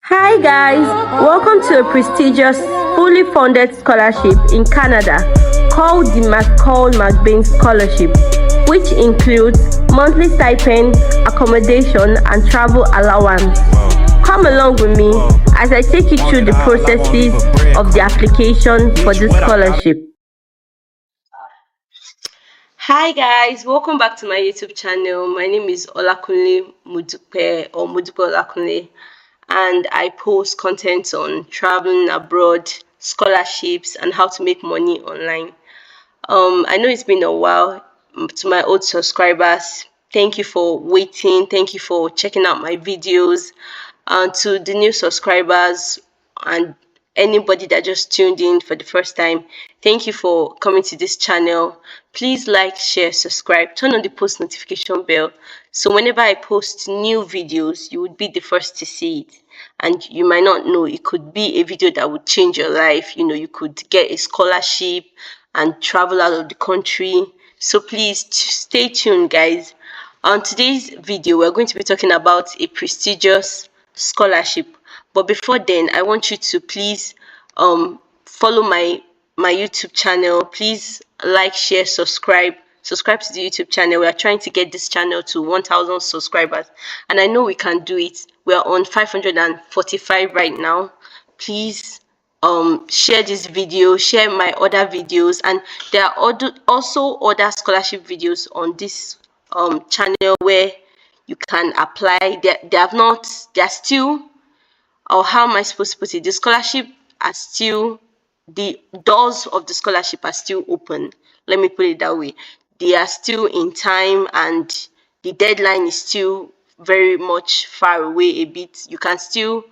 Hi guys, welcome to a prestigious, fully funded scholarship in Canada called the McCall-McBain Scholarship, which includes monthly stipend, accommodation, and travel allowance. Come along with me as I take you through the processes of the application for this scholarship. Hi guys, welcome back to my YouTube channel. My name is Olakunle Mudupe or Mudupe Olakunle, and I post content on traveling abroad, scholarships, and how to make money online. I know it's been a while. To my old subscribers, thank you for waiting. Thank you for checking out my videos. And to the new subscribers and anybody that just tuned in for the first time, thank you for coming to this channel. Please like, share, subscribe, turn on the post notification bell, so whenever I post new videos, you would be the first to see it. And you might not know, it could be a video that would change your life. You could get a scholarship and travel out of the country. So please stay tuned, guys. On today's video, we're going to be talking about a prestigious scholarship. But before then, I want you to please follow my YouTube channel. Please like, share, subscribe to the YouTube channel. We are trying to get this channel to 1,000 subscribers, and I know we can do it. We are on 545 right now. Please share this video, share my other videos, and there are also other scholarship videos on this channel where you can apply. They are still, or how am I supposed to put it? The scholarship are still, the doors of the scholarship are still open. Let me put it that way. They are still in time, and the deadline is still very much far away a bit. You can still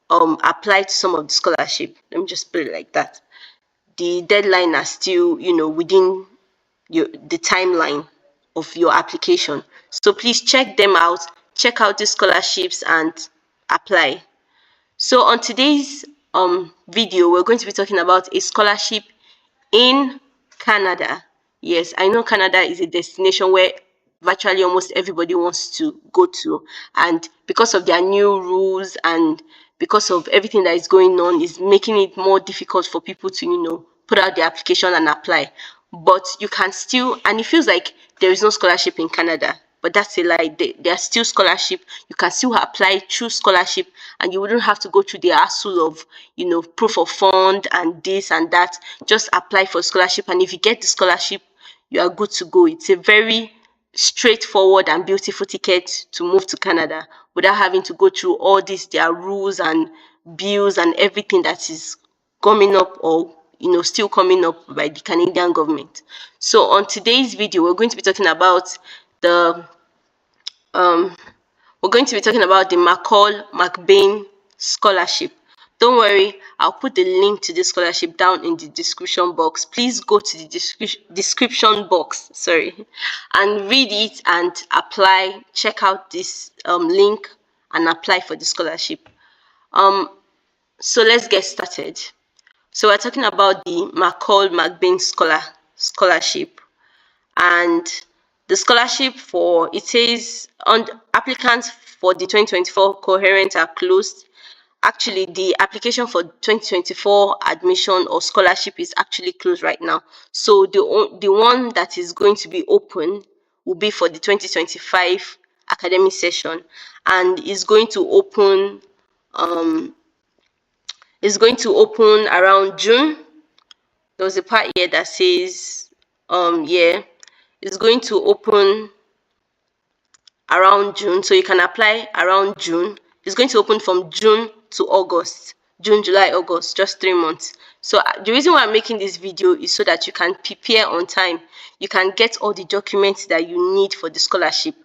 apply to some of the scholarship. Let me just put it like that. The deadline are still, within the timeline of your application. So please check them out. Check out the scholarships and apply. So on today's video, we're going to be talking about a scholarship in Canada. Yes, I know Canada is a destination where virtually almost everybody wants to go to, and because of their new rules and because of everything that is going on, is making it more difficult for people to put out their application and apply. But you can still, and it feels like there is no scholarship in Canada, but that's a lie. There are still scholarship. You can still apply through scholarship, and you wouldn't have to go through the hassle of proof of fund and this and that. Just apply for scholarship, and if you get the scholarship, you are good to go. It's a very straightforward and beautiful ticket to move to Canada without having to go through all these their rules and bills and everything that is coming up, or still coming up by the Canadian government. So on today's video, we're going to be talking about the McCall-McBain Scholarship. Don't worry, I'll put the link to this scholarship down in the description box. Please go to the description box, and read it and apply. Check out this link and apply for the scholarship. So let's get started. So we're talking about the McCall-McBain Scholarship, and the scholarship it says on applicants for the 2024 cohort are closed. Actually, the application for 2024 admission or scholarship is actually closed right now. So the one that is going to be open will be for the 2025 academic session, and is going to open around June. There was a part here that says it's going to open around June, so you can apply around June. It's going to open from June to August. June, July, August, just 3 months. So the reason why I'm making this video is so that you can prepare on time. You can get all the documents that you need for the scholarship,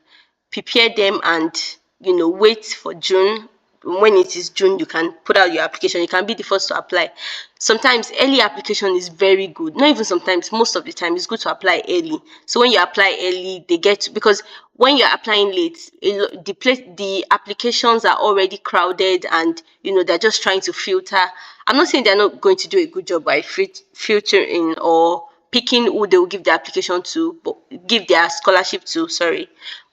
prepare them, and wait for June. When it is June, you can put out your application. You can be the first to apply. Sometimes early application is very good. Not even sometimes, most of the time it's good to apply early. So when you apply early, because when you're applying late, the applications are already crowded, and they're just trying to filter. I'm not saying they're not going to do a good job by filtering or picking who they will give the application to, but give their scholarship to,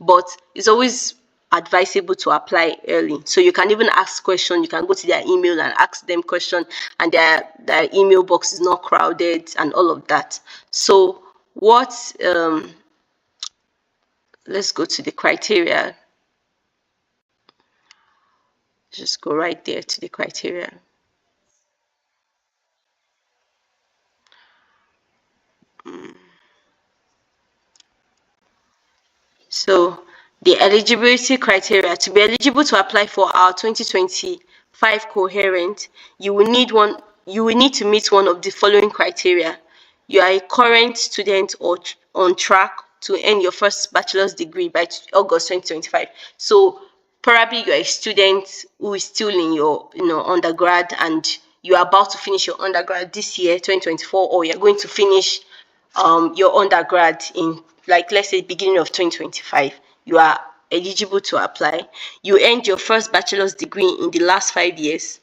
but it's always advisable to apply early. So you can even ask questions. You can go to their email and ask them questions, and their email box is not crowded and all of that. So what let's go to the criteria. Just go right there to the criteria. So the eligibility criteria: to be eligible to apply for our 2025 coherent, you will need to meet one of the following criteria. You are a current student or on track to earn your first bachelor's degree by August 2025. So probably you're a student who is still in your undergrad, and you are about to finish your undergrad this year, 2024, or you're going to finish your undergrad in, like, let's say beginning of 2025. You are eligible to apply. You earned your first bachelor's degree in the last 5 years,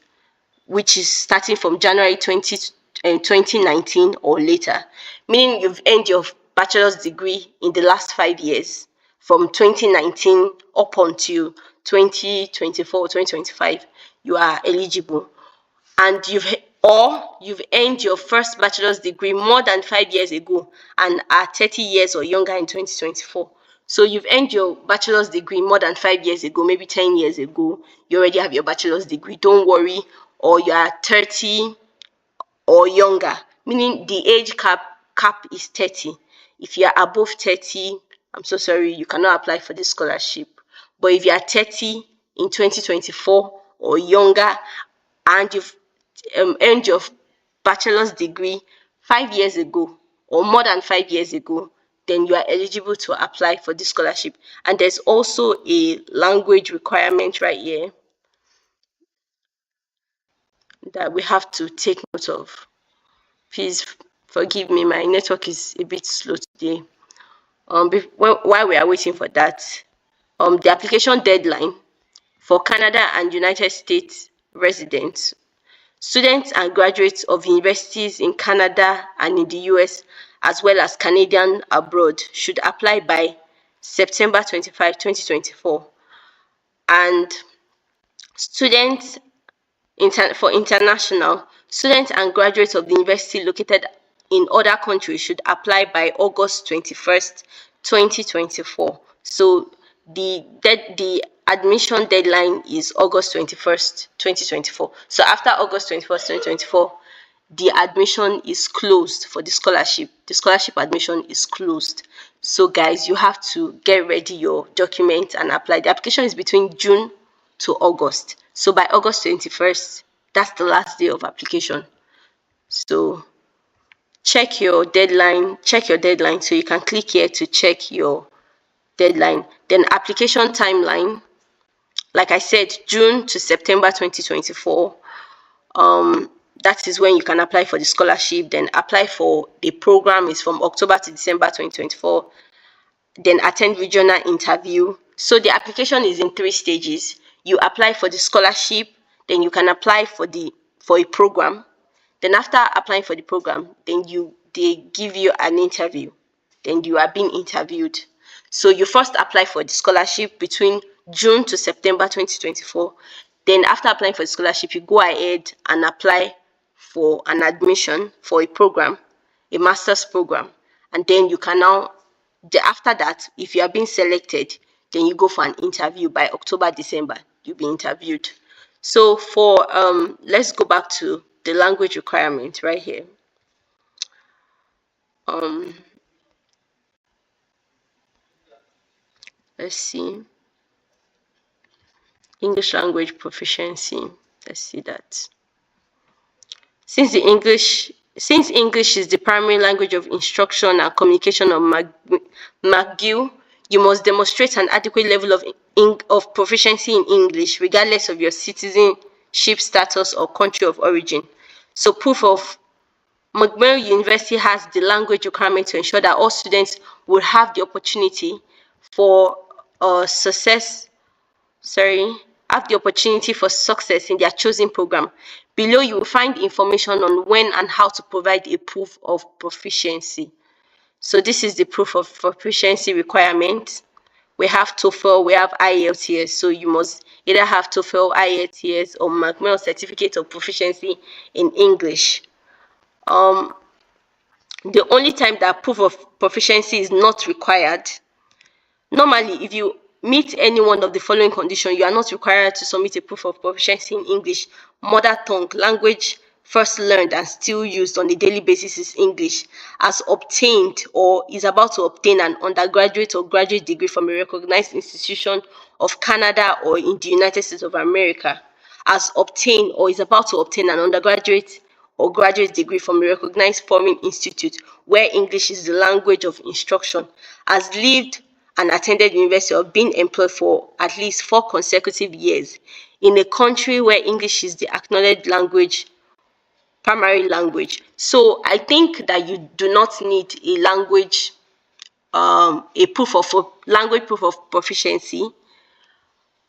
which is starting from January 2019 or later, meaning you've earned your bachelor's degree in the last 5 years from 2019 up until 2024 or 2025. You are eligible. And you've earned your first bachelor's degree more than 5 years ago and are 30 years or younger in 2024. So you've earned your bachelor's degree more than 5 years ago, maybe 10 years ago. You already have your bachelor's degree. Don't worry. Or you are 30 or younger, meaning the age cap is 30. If you are above 30, I'm so sorry, you cannot apply for this scholarship. But if you are 30 in 2024 or younger, and you've earned your bachelor's degree 5 years ago or more than 5 years ago, then you are eligible to apply for this scholarship. And there's also a language requirement right here that we have to take note of. Please forgive me, my network is a bit slow today. While we are waiting for that, the application deadline for Canada and United States residents, students and graduates of universities in Canada and in the US, as well as Canadian abroad, should apply by September 25, 2024. And students for international, students and graduates of the university located in other countries should apply by August 21st, 2024. So the admission deadline is August 21st, 2024. So after August 21st, 2024, the admission is closed for the scholarship. The scholarship admission is closed. So guys, you have to get ready your documents and apply. The application is between June to August. So by August 21st, that's the last day of application. So check your deadline. So you can click here to check your deadline. Then application timeline, like I said, June to September 2024. That is when you can apply for the scholarship. Then apply for the program is from October to December 2024. Then attend regional interview. So the application is in 3 stages. You apply for the scholarship, then you can apply for a program. Then after applying for the program, then they give you an interview. Then you are being interviewed. So you first apply for the scholarship between June to September 2024. Then after applying for the scholarship, you go ahead and apply for an admission for a program, a master's program. And then you can now, after that, if you are being selected, then you go for an interview. By October, December, you'll be interviewed. So for let's go back to the language requirement right here. Let's see. English language proficiency. Let's see that. Since English is the primary language of instruction and communication of McGill, you must demonstrate an adequate level of proficiency in English, regardless of your citizenship status or country of origin. So proof of McGill University has the language requirement to ensure that all students will have the opportunity for success in their chosen program. Below, you will find information on when and how to provide a proof of proficiency. So this is the proof of proficiency requirement. We have TOEFL, we have IELTS. So you must either have TOEFL, IELTS, or McMill Certificate of Proficiency in English. The only time that proof of proficiency is not required, normally, if you meet any one of the following conditions, you are not required to submit a proof of proficiency in English. Mother tongue, language first learned and still used on a daily basis is English. Has obtained or is about to obtain an undergraduate or graduate degree from a recognized institution of Canada or in the United States of America. Has obtained or is about to obtain an undergraduate or graduate degree from a recognized foreign institute where English is the language of instruction. Has lived and attended university or been employed for at least 4 consecutive years in a country where English is the acknowledged language, primary language. So I think that you do not need a language, a proof of language proof of proficiency,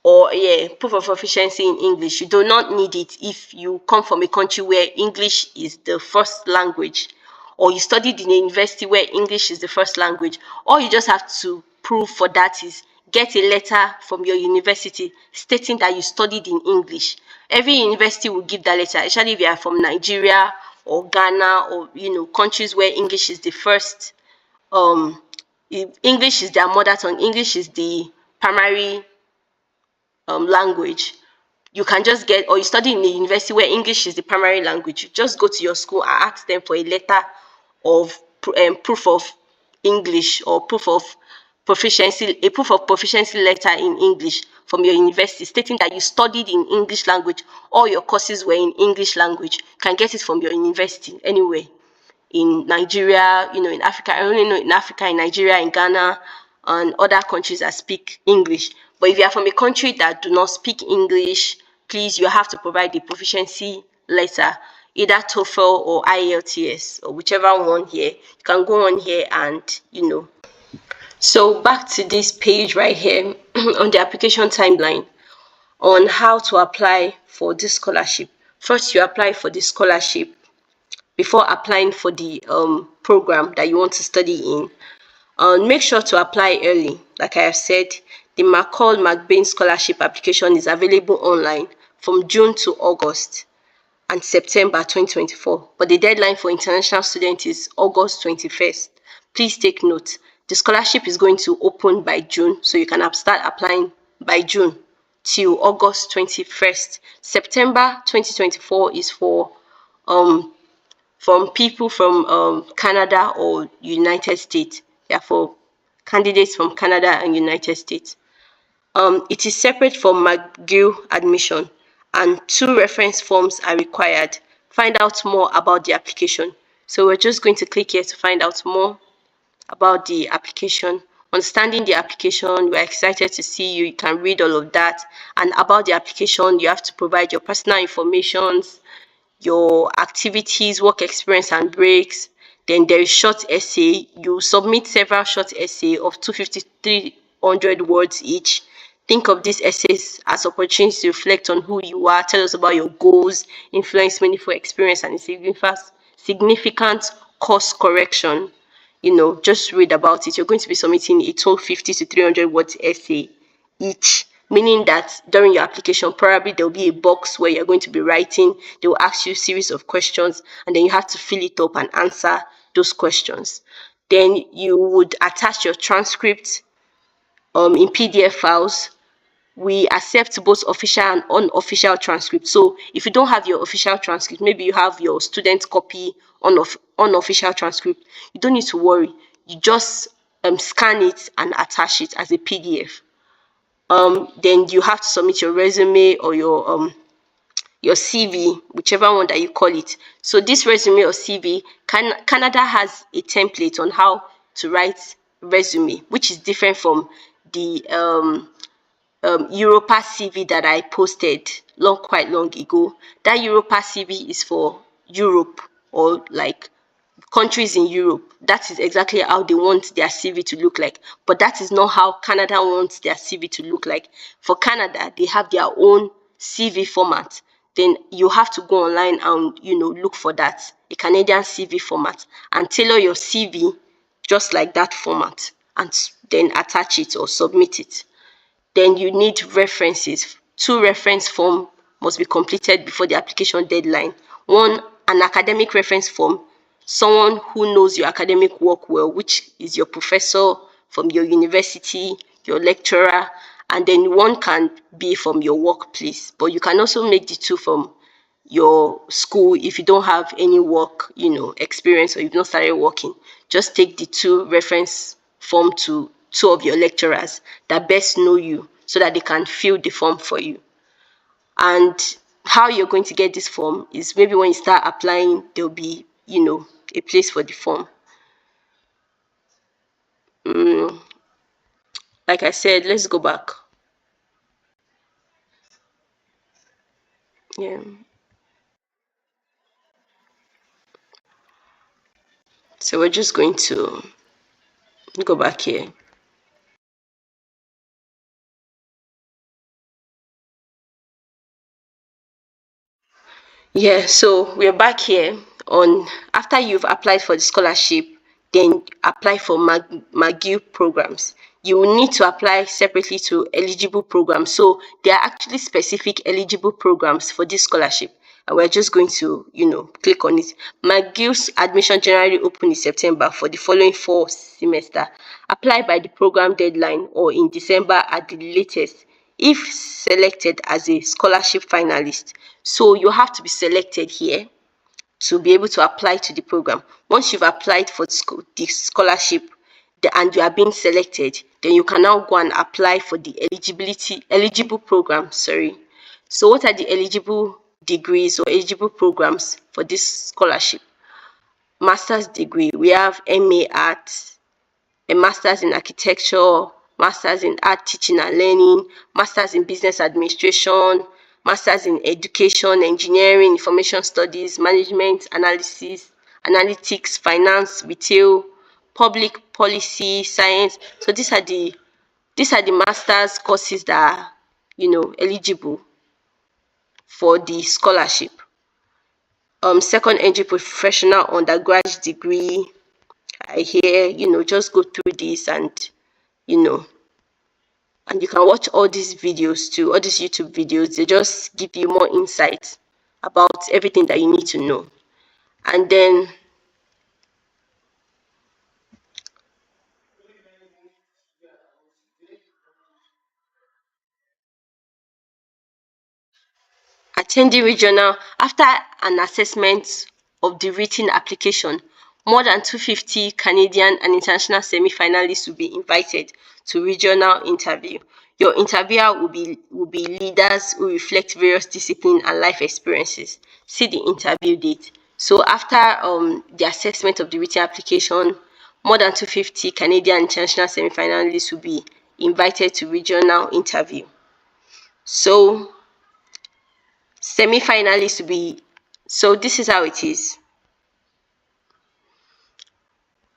or proof of proficiency in English. You do not need it if you come from a country where English is the first language, or you studied in a university where English is the first language. All you just have to prove for that is get a letter from your university stating that you studied in English. Every university will give that letter, especially if you are from Nigeria or Ghana, or countries where English is the first, if English is their mother tongue, English is the primary language. You can just get, or you study in a university where English is the primary language, you just go to your school and ask them for a letter of proof of English, or proof of proficiency, a proof of proficiency letter in English from your university stating that you studied in English language, all your courses were in English language. You can get it from your university anywhere in Nigeria, in Africa. I only know in Africa, in Nigeria, in Ghana, and other countries that speak English. But if you are from a country that do not speak English, please, you have to provide the proficiency letter, either TOEFL or IELTS, or whichever one here. You can go on here and, So back to this page right here on the application timeline on how to apply for this scholarship. First, you apply for the scholarship before applying for the program that you want to study in. Make sure to apply early. Like I have said, the McCall-McBain scholarship application is available online from June to August and September 2024. But the deadline for international students is August 21st. Please take note. The scholarship is going to open by June, so you can start applying by June till August 21st. September 2024 is for from people from Canada or United States. For candidates from Canada and United States. It is separate from McGill admission, and 2 reference forms are required. Find out more about the application. So we're just going to click here to find out more about the application. Understanding the application, we're excited to see you. You can read all of that. And about the application, you have to provide your personal information, your activities, work experience and breaks. Then there is short essay. You submit several short essay of 250 to 300 words each. Think of these essays as opportunities to reflect on who you are, tell us about your goals, influence, meaningful experience, and significant course correction. Just read about it. You're going to be submitting a 250 to 300 words essay each, meaning that during your application, probably there'll be a box where you're going to be writing. They will ask you a series of questions, and then you have to fill it up and answer those questions. Then you would attach your transcript in PDF files. We accept both official and unofficial transcripts. So if you don't have your official transcript, maybe you have your student copy unofficial transcript, you don't need to worry. You just scan it and attach it as a PDF. Then you have to submit your resume or your CV, whichever one that you call it. So this resume or CV, Canada has a template on how to write resume, which is different from the Europa CV that I posted quite long ago. That Europa CV is for Europe, or like countries in Europe. That is exactly how they want their CV to look like. But that is not how Canada wants their CV to look like. For Canada, they have their own CV format. Then you have to go online and look for that, a Canadian CV format, and tailor your CV just like that format. and then attach it or submit it. Then you need references. 2 reference form must be completed before the application deadline. One, an academic reference form, someone who knows your academic work well, which is your professor from your university, your lecturer, and then one can be from your workplace. But you can also make the 2 from your school if you don't have any work, experience, or you've not started working. Just take the 2 reference form to 2 of your lecturers that best know you so that they can fill the form for you. And how you're going to get this form is maybe when you start applying, there'll be, a place for the form. Like I said, let's go back. Yeah. So we're just going to go back here. Yeah, so we're back here on after you've applied for the scholarship, then apply for McGill programs. You will need to apply separately to eligible programs. So there are actually specific eligible programs for this scholarship. And we're just going to, click on it. McGill's admission generally open in September for the following 4 semester. Apply by the program deadline or in December at the latest if selected as a scholarship finalist. So you have to be selected here to be able to apply to the program. Once you've applied for the scholarship and you are being selected, then you can now go and apply for the eligible program. So what are the eligible degrees or eligible programs for this scholarship? Master's degree, we have MA Arts, a master's in architecture, master's in art teaching and learning, master's in business administration, master's in education, engineering, information studies, management, analytics, finance, retail, public policy, science. So these are the master's courses that are, eligible for the scholarship. Second entry professional undergraduate degree. I hear, just go through this and you know and you can watch all these videos too, all these YouTube videos. They just give you more insight about everything that you need to know. And then attending regional, after an assessment of the written application, more than 250 Canadian and international semi-finalists will be invited to regional interview. Your interviewer will be leaders who reflect various discipline and life experiences. See the interview date. So after the assessment of the written application, more than 250 Canadian and international semi-finalists will be invited to regional interview. So semi-finalists will be, so this is how it is.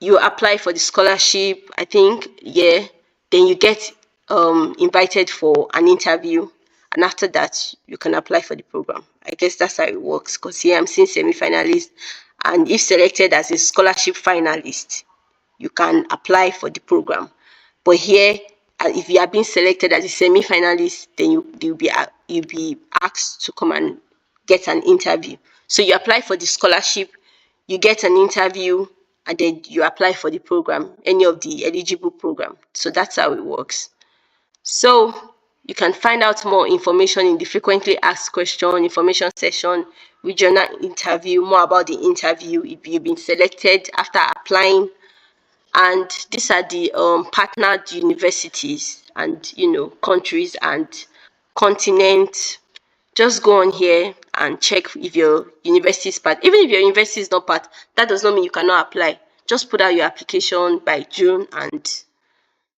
You apply for the scholarship, I think, yeah, then you get invited for an interview, and after that you can apply for the program. I guess that's how it works, because here I'm seeing semi-finalist, and if selected as a scholarship finalist, you can apply for the program. But here, if you are being selected as a semi-finalist, then you'll be asked to come and get an interview. So you apply for the scholarship, you get an interview, and then you apply for the program, any of the eligible program. So that's how it works. So you can find out more information in the frequently asked question information session, regional interview, more about the interview if you've been selected after applying. And these are the partnered universities and countries and continents. Just go on here and check if your university is part. Even if your university is not part, that does not mean you cannot apply. Just put out your application by June and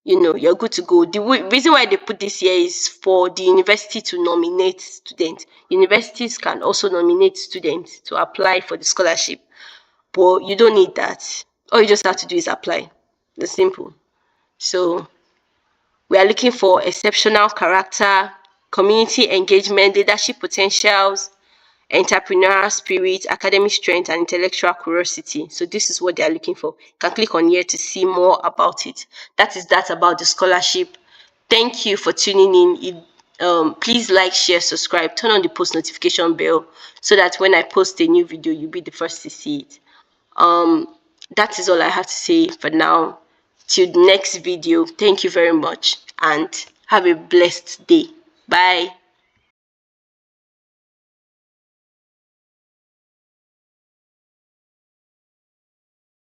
you're good to go. The reason why they put this here is for the university to nominate students. Universities can also nominate students to apply for the scholarship, but you don't need that. All you just have to do is apply. It's simple. So we are looking for exceptional character, community engagement, leadership potentials, entrepreneurial spirit, academic strength, and intellectual curiosity. So this is what they are looking for. You can click on here to see more about it. That is that about the scholarship. Thank you for tuning in. Please like, share, subscribe, turn on the post notification bell so that when I post a new video, you'll be the first to see it. That is all I have to say for now. Till the next video, thank you very much and have a blessed day. Bye.